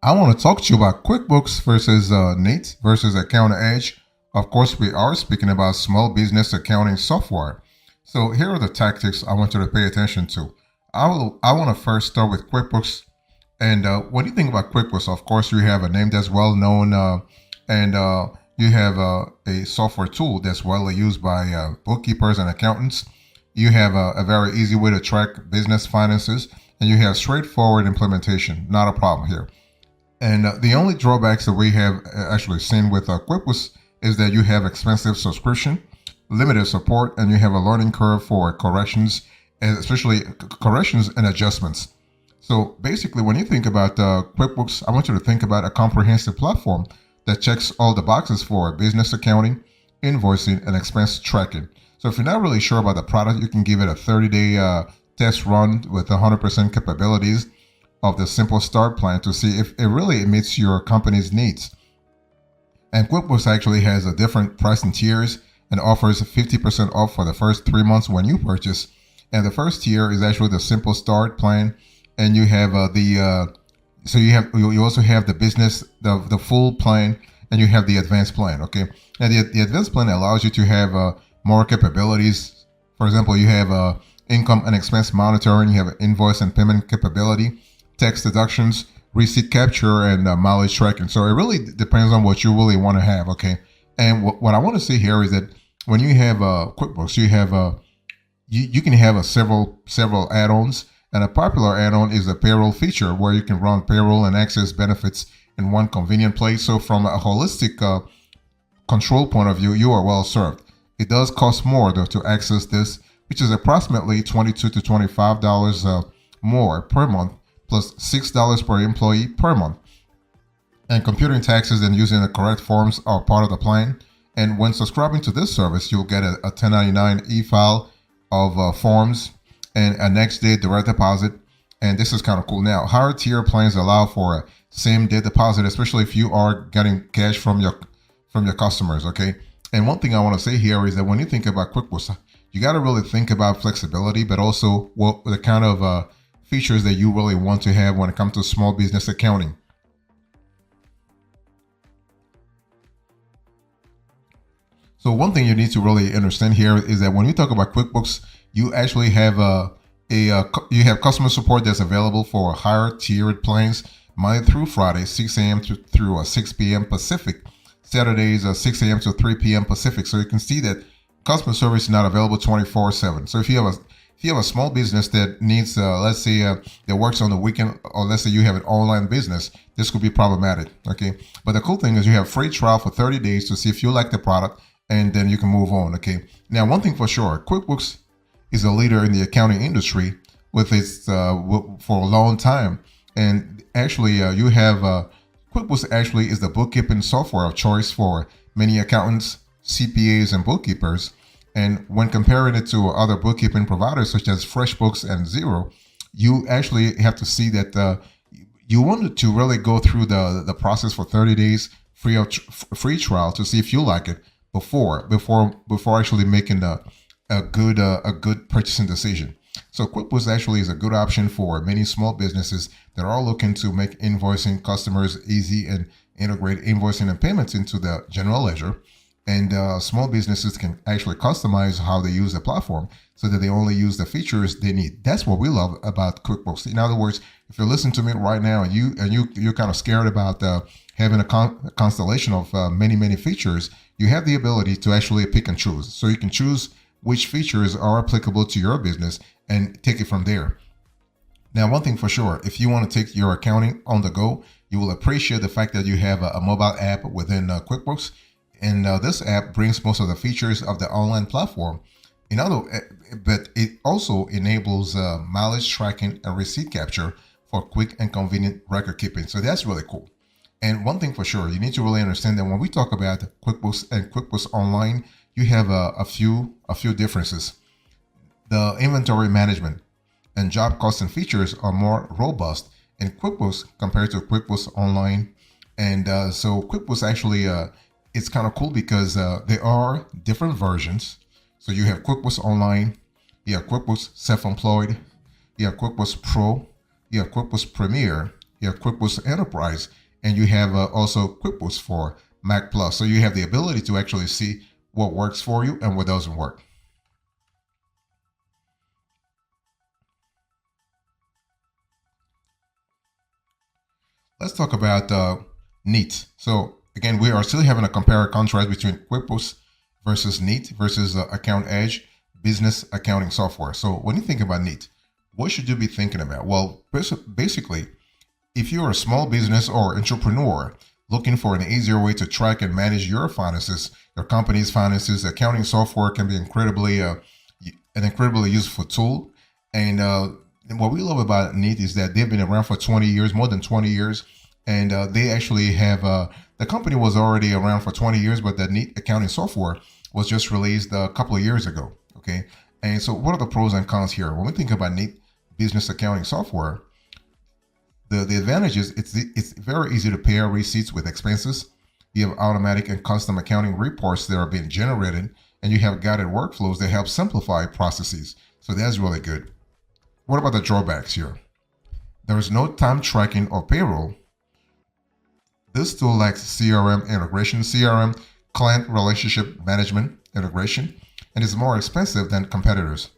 I want to talk to you about QuickBooks versus Nate versus AccountEdge. Of course, we are speaking about small business accounting software. So here are the tactics I want you to pay attention to. I want to first start with QuickBooks. And when you think about QuickBooks, of course, you have a name that's well known, and you have a software tool that's widely used by bookkeepers and accountants. You have a very easy way to track business finances, and you have straightforward implementation. Not a problem here. And the only drawbacks that we have actually seen with QuickBooks is that you have expensive subscription, limited support, and you have a learning curve for corrections, and especially corrections and adjustments. So basically, when you think about QuickBooks, I want you to think about a comprehensive platform that checks all the boxes for business accounting, invoicing, and expense tracking. So if you're not really sure about the product, you can give it a 30-day test run with 100% capabilities of the simple start plan to see if it really meets your company's needs. And QuickBooks actually has a different pricing tiers and offers 50% off for the first 3 months when you purchase. And the first tier is actually the simple start plan, and you have you also have the business, the full plan, and you have the advanced plan. Okay, and the advanced plan allows you to have more capabilities. For example, you have income and expense monitoring, you have invoice and payment capability, tax deductions, receipt capture, and mileage tracking. So it really depends on what you really want to have. Okay, and what I want to say here is that when you have QuickBooks, you have you can have several add-ons, and a popular add-on is the payroll feature, where you can run payroll and access benefits in one convenient place. So from a holistic control point of view, you are well served. It does cost more though to access this, which is approximately $22 to $25 more per month, plus $6 per employee per month. And computing taxes and using the correct forms are part of the plan. And when subscribing to this service, you'll get a 1099 e-file of forms and a next day direct deposit. And this is kind of cool. Now, higher tier plans allow for a same day deposit, especially if you are getting cash from your customers. Okay. And one thing I want to say here is that when you think about QuickBooks, you got to really think about flexibility, but also what the kind of features that you really want to have when it comes to small business accounting. So one thing you need to really understand here is that when you talk about QuickBooks, you actually have you have customer support that's available for higher tiered plans Monday through Friday, 6 a.m. through 6 p.m. Pacific. Saturdays, 6 a.m. to 3 p.m. Pacific. So you can see that customer service is not available 24/7. So if you have a small business that needs, let's say, that works on the weekend, or let's say you have an online business, this could be problematic. Okay, but the cool thing is you have free trial for 30 days to see if you like the product, and then you can move on. Okay. Now, one thing for sure, QuickBooks is a leader in the accounting industry with its for a long time, and actually, you have. QuickBooks actually is the bookkeeping software of choice for many accountants, CPAs, and bookkeepers. And when comparing it to other bookkeeping providers such as FreshBooks and Xero, you actually have to see that you wanted to really go through the process for 30 days free trial to see if you like it before actually making a good purchasing decision. So QuickBooks actually is a good option for many small businesses that are looking to make invoicing customers easy and integrate invoicing and payments into the general ledger. And small businesses can actually customize how they use the platform so that they only use the features they need. That's what we love about QuickBooks. In other words, if you're listening to me right now and you're kind of scared about having a constellation of many features, you have the ability to actually pick and choose. So you can choose which features are applicable to your business and take it from there. Now, one thing for sure, if you want to take your accounting on the go, you will appreciate the fact that you have a mobile app within QuickBooks. And this app brings most of the features of the online platform. But it also enables mileage tracking and receipt capture for quick and convenient record keeping. So that's really cool. And one thing for sure, you need to really understand that when we talk about QuickBooks and QuickBooks Online, you have a few differences. The inventory management and job costing features are more robust in QuickBooks compared to QuickBooks Online. And so QuickBooks actually, it's kind of cool because there are different versions. So you have QuickBooks Online, you have QuickBooks Self-Employed, you have QuickBooks Pro, you have QuickBooks Premier, you have QuickBooks Enterprise, and you have also QuickBooks for Mac Plus. So you have the ability to actually see what works for you and what doesn't work. Let's talk about Neat. So again, we are still having a compare and contrast between QuickBooks versus Neat versus AccountEdge business accounting software. So when you think about Neat, what should you be thinking about? Well, basically, if you're a small business or entrepreneur looking for an easier way to track and manage your finances, your company's finances, accounting software can be an incredibly useful tool. And what we love about Neat is that they've been around for 20 years, more than 20 years. And they actually have, the company was already around for 20 years, but the Neat accounting software was just released a couple of years ago. Okay. And so what are the pros and cons here? When we think about Neat business accounting software, the advantage is it's very easy to pair receipts with expenses. You have automatic and custom accounting reports that are being generated, and you have guided workflows that help simplify processes. So that's really good. What about the drawbacks here? There is no time tracking or payroll. This tool lacks CRM integration, CRM, client relationship management integration, and is more expensive than competitors.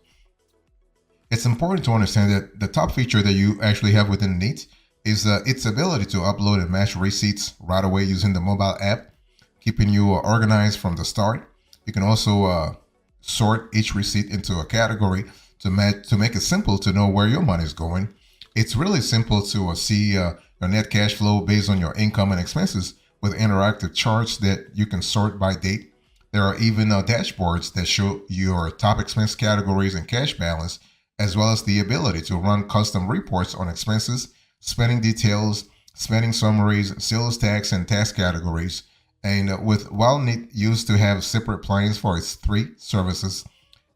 It's important to understand that the top feature that you actually have within Neat is its ability to upload and match receipts right away using the mobile app, keeping you organized from the start. You can also sort each receipt into a category to make it simple to know where your money is going. It's really simple to see your net cash flow based on your income and expenses with interactive charts that you can sort by date. There are even dashboards that show your top expense categories and cash balance, as well as the ability to run custom reports on expenses, spending details, spending summaries, sales tax, and tax categories. And while Neat used to have separate plans for its 3 services,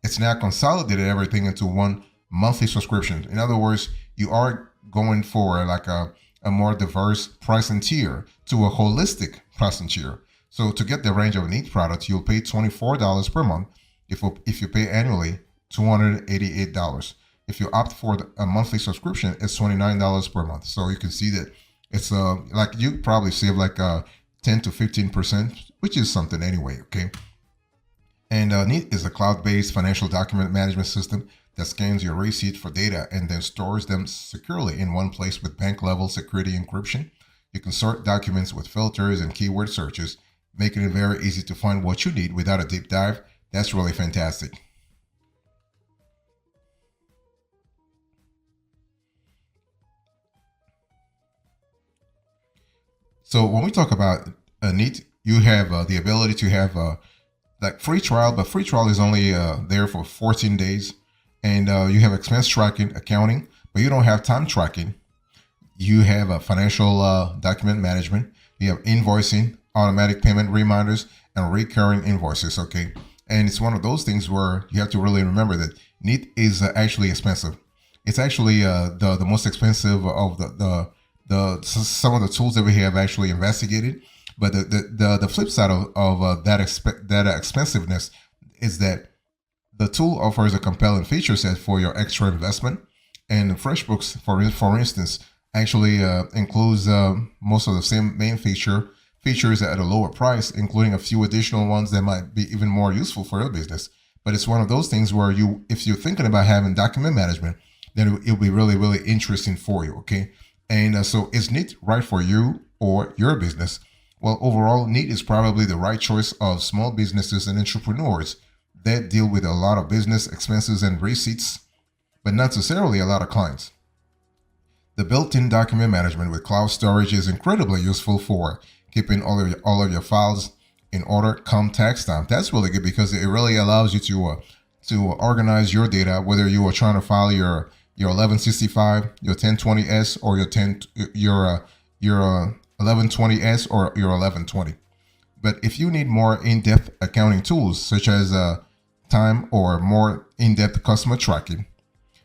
it's now consolidated everything into one monthly subscription. In other words, you are going for like a more diverse pricing tier to a holistic pricing tier. So to get the range of Neat products, you'll pay $24 per month. If you pay annually, $288. If you opt for a monthly subscription, it's $29 per month. So you can see that it's like you probably save like 10 to 15%, which is something anyway. Okay. And Neat is a cloud-based financial document management system that scans your receipt for data and then stores them securely in one place with bank-level security encryption. You can sort documents with filters and keyword searches, making it very easy to find what you need without a deep dive. That's really fantastic. So when we talk about Neat, you have the ability to have like free trial, but free trial is only there for 14 days. And you have expense tracking, accounting, but you don't have time tracking. You have a financial document management. You have invoicing, automatic payment reminders, and recurring invoices. Okay. And it's one of those things where you have to really remember that Neat is actually expensive. It's actually the most expensive of some of the tools that we have actually investigated. But the flip side of that expensiveness is that the tool offers a compelling feature set for your extra investment. And FreshBooks, for instance, actually includes most of the same main features at a lower price, including a few additional ones that might be even more useful for your business. But it's one of those things where if you're thinking about having document management, then it'll be really, really interesting for you. Okay. And so is Neat right for you or your business? Well, overall, Neat is probably the right choice of small businesses and entrepreneurs that deal with a lot of business expenses and receipts, but not necessarily a lot of clients. The built-in document management with cloud storage is incredibly useful for keeping all of your files in order come tax time. That's really good because it really allows you to organize your data, whether you are trying to file your 1165, your 1020S, or your 1120S or your 1120. But if you need more in-depth accounting tools such as time or more in-depth customer tracking,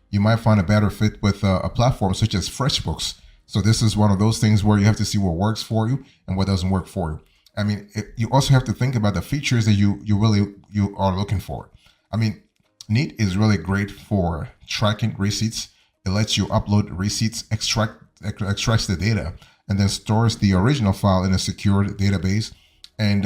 you might find a better fit with a platform such as FreshBooks. So this is one of those things where you have to see what works for you and what doesn't work for you. I mean, you also have to think about the features that you are looking for. I mean, Neat is really great for tracking receipts. It lets you upload receipts, extract extracts the data, and then stores the original file in a secured database. And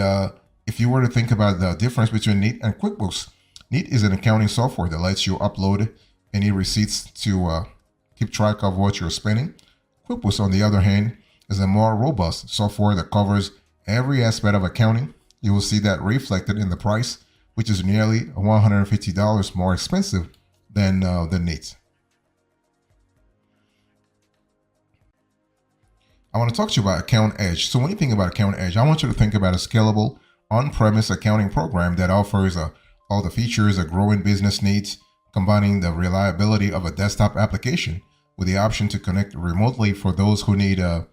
if you were to think about the difference between Neat and QuickBooks, Neat is an accounting software that lets you upload any receipts to keep track of what you're spending. QuickBooks, on the other hand, is a more robust software that covers every aspect of accounting. You will see that reflected in the price, which is nearly $150 more expensive than Neat. I want to talk to you about AccountEdge. So when you think about AccountEdge, I want you to think about a scalable on-premise accounting program that offers all the features a growing business needs, combining the reliability of a desktop application with the option to connect remotely for those who need to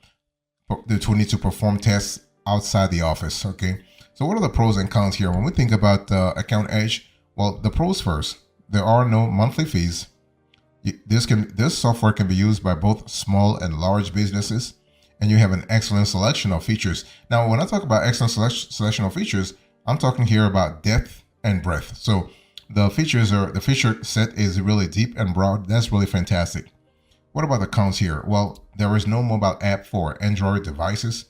perform tests outside the office. Okay, so what are the pros and cons here? When we think about AccountEdge, well, the pros first. There are no monthly fees. This software can be used by both small and large businesses, and you have an excellent selection of features. Now, when I talk about excellent selection of features, I'm talking here about depth and breadth. So the feature set is really deep and broad. That's really fantastic. What about the cons here? Well, there is no mobile app for Android devices.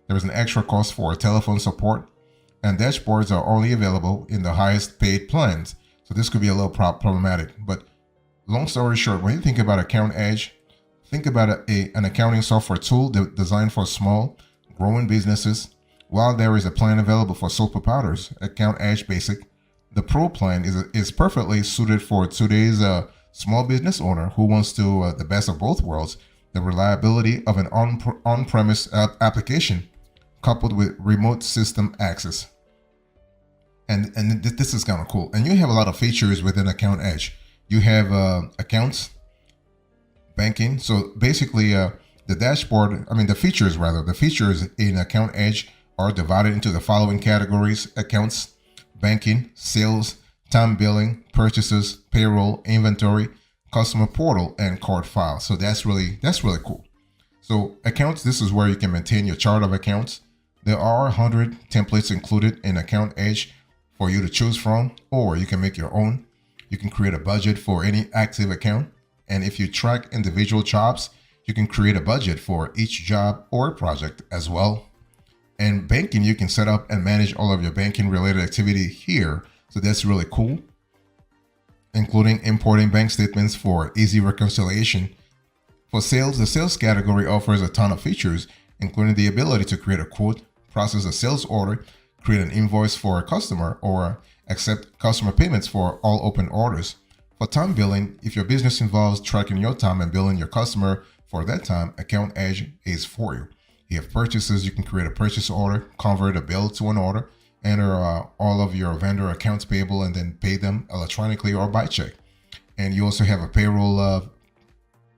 There is an extra cost for telephone support, and dashboards are only available in the highest paid plans. So this could be a little problematic. But long story short, when you think about AccountEdge, think about an accounting software tool designed for small, growing businesses. While there is a plan available for sole proprietors, AccountEdge Basic, the Pro plan is perfectly suited for today's small business owner who wants to the best of both worlds: the reliability of an on-premise application coupled with remote system access. And this is kind of cool. And you have a lot of features within AccountEdge. You have accounts, banking. So basically, the features in AccountEdge are divided into the following categories: accounts, banking, sales, time billing, purchases, payroll, inventory, customer portal, and card file. So that's really cool. So accounts, this is where you can maintain your chart of accounts. There are 100 templates included in AccountEdge for you to choose from, or you can make your own. You can create a budget for any active account. And if you track individual jobs, you can create a budget for each job or project as well. And banking, you can set up and manage all of your banking related activity here. So that's really cool, including importing bank statements for easy reconciliation. For sales, the sales category offers a ton of features, including the ability to create a quote, process a sales order, create an invoice for a customer, or accept customer payments for all open orders. For time billing, if your business involves tracking your time and billing your customer for that time, AccountEdge is for you. You have purchases, you can create a purchase order, convert a bill to an order, enter all of your vendor accounts payable, and then pay them electronically or by check. And you also have a payroll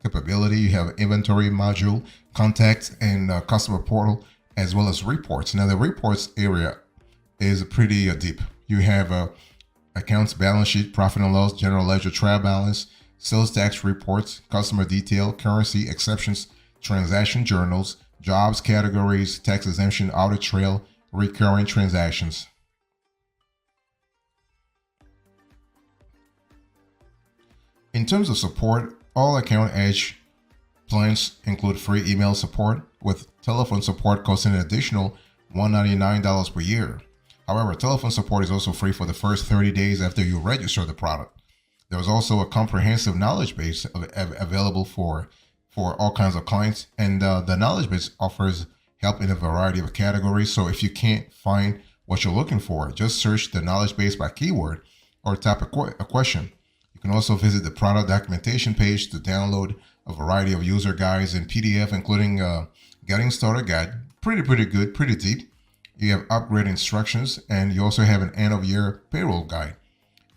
capability. You have inventory module, contacts, and customer portal, as well as reports. Now the reports area is pretty deep. You have accounts balance sheet, profit and loss, general ledger, trial balance, sales tax reports, customer detail, currency exceptions, transaction journals, jobs categories, tax exemption, audit trail, recurring transactions. In terms of support, all AccountEdge plans include free email support, with telephone support costing an additional $199 per year. However, telephone support is also free for the first 30 days after you register the product. There is also a comprehensive knowledge base available for all kinds of clients, and the knowledge base offers help in a variety of categories. So if you can't find what you're looking for, just search the knowledge base by keyword or type a question. You can also visit the product documentation page to download a variety of user guides in PDF, including getting started guide. Pretty good, pretty deep. You have upgrade instructions, and you also have an end of year payroll guide.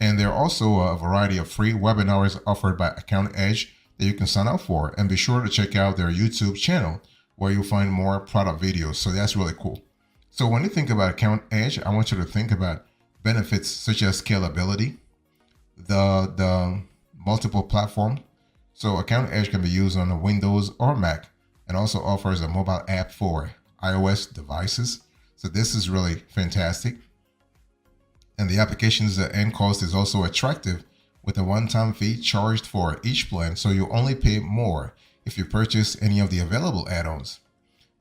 And there are also a variety of free webinars offered by AccountEdge that you can sign up for. And be sure to check out their YouTube channel, where you'll find more product videos. So that's really cool. So when you think about AccountEdge, I want you to think about benefits such as scalability, the multiple platform. So AccountEdge can be used on a Windows or Mac, and also offers a mobile app for iOS devices. So this is really fantastic. And the application's end cost is also attractive, with a one-time fee charged for each plan. So you only pay more if you purchase any of the available add-ons.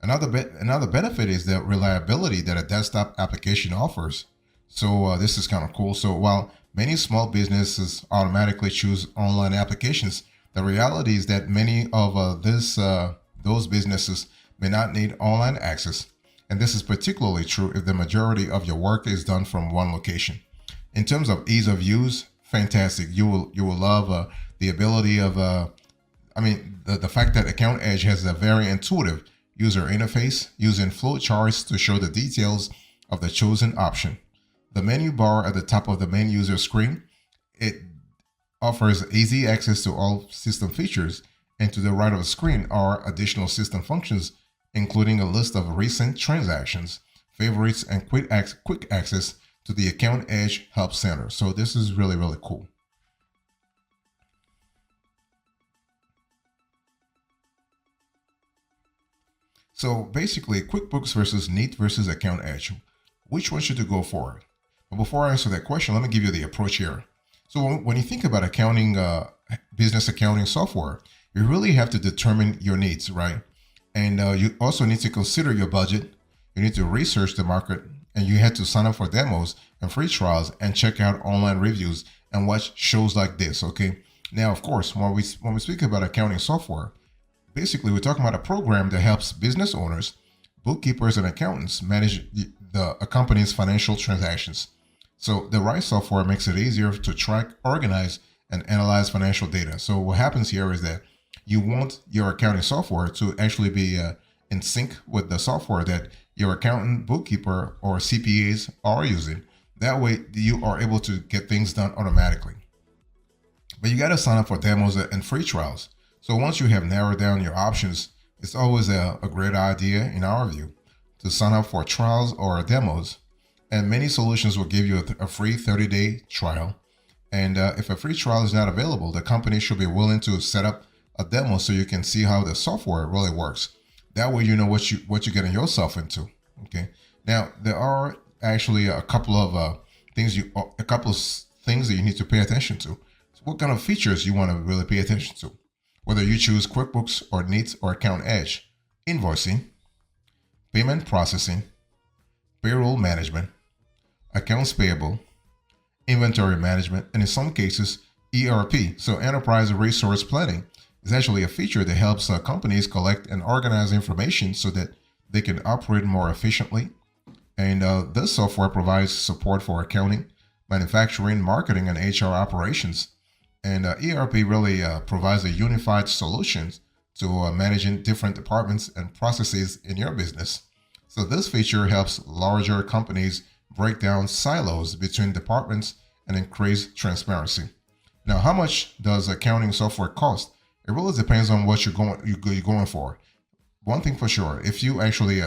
Another benefit is the reliability that a desktop application offers. So this is kind of cool. So while many small businesses automatically choose online applications, the reality is that many of those businesses may not need online access, and this is particularly true if the majority of your work is done from one location. In terms of ease of use, fantastic. You will love the ability of the fact that AccountEdge has a very intuitive user interface using flowcharts to show the details of the chosen option. The menu bar at the top of the main user screen, it offers easy access to all system features, and to the right of the screen are additional system functions, including a list of recent transactions, favorites, and quick access to the AccountEdge Help Center. So this is really, really cool. So basically, QuickBooks versus Neat versus AccountEdge. Which one should you go for? But before I answer that question, let me give you the approach here. So when you think about accounting, business accounting software, you really have to determine your needs, right? And you also need to consider your budget. You need to research the market, and you have to sign up for demos and free trials and check out online reviews and watch shows like this. Okay. Now, of course, when we speak about accounting software, basically we're talking about a program that helps business owners, bookkeepers, and accountants manage a company's financial transactions. So the right software makes it easier to track, organize, and analyze financial data. So what happens here is that you want your accounting software to actually be in sync with the software that your accountant, bookkeeper, or CPAs are using. That way you are able to get things done automatically. But you got to sign up for demos and free trials. So once you have narrowed down your options, it's always a great idea, in our view, to sign up for trials or demos. And many solutions will give you a free 30-day trial. And if a free trial is not available, the company should be willing to set up a demo so you can see how the software really works. That way you know what you're getting yourself into. Okay. Now there are actually a couple of things that you need to pay attention to. So what kind of features you want to really pay attention to? Whether you choose QuickBooks or Neat or AccountEdge, invoicing, payment processing, payroll management, accounts payable, inventory management, and in some cases, ERP, so enterprise resource planning, is actually a feature that helps companies collect and organize information so that they can operate more efficiently. And this software provides support for accounting, manufacturing, marketing, and HR operations. And ERP really provides a unified solution to managing different departments and processes in your business. So this feature helps larger companies break down silos between departments and increase transparency. Now, how much does accounting software cost? It really depends on what you're going for. One thing for sure, if you actually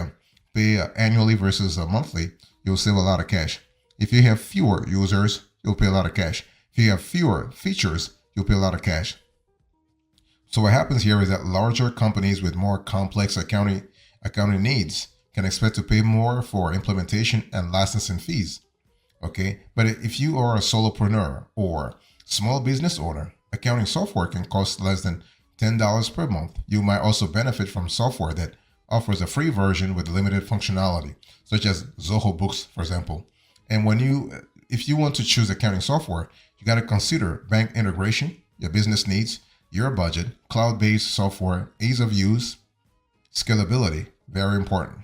pay annually versus monthly, you'll save a lot of cash. If you have fewer users, you'll pay a lot of cash. If you have fewer features, you'll pay a lot of cash. So what happens here is that larger companies with more complex accounting needs can expect to pay more for implementation and licensing fees. Okay, but if you are a solopreneur or small business owner, accounting software can cost less than $10 per month. You might also benefit from software that offers a free version with limited functionality, such as Zoho Books, for example. And if you want to choose accounting software, you got to consider bank integration, your business needs, your budget, cloud-based software, ease of use, scalability, very important.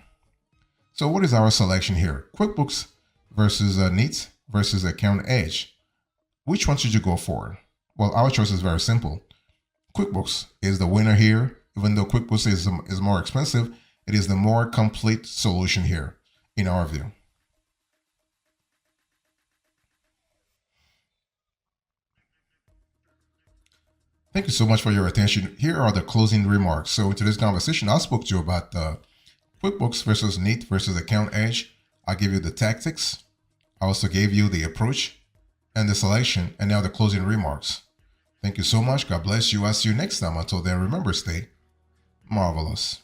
So what is our selection here? QuickBooks versus Neat versus AccountEdge. Which one should you go for? Well, our choice is very simple. QuickBooks is the winner here. Even though QuickBooks is more expensive, it is the more complete solution here, in our view. Thank you so much for your attention. Here are the closing remarks. So in today's conversation, I spoke to you about QuickBooks versus Neat versus AccountEdge. I gave you the tactics. I also gave you the approach and the selection, and now the closing remarks. Thank you so much. God bless you. I'll see you next time. Until then, remember, stay marvelous.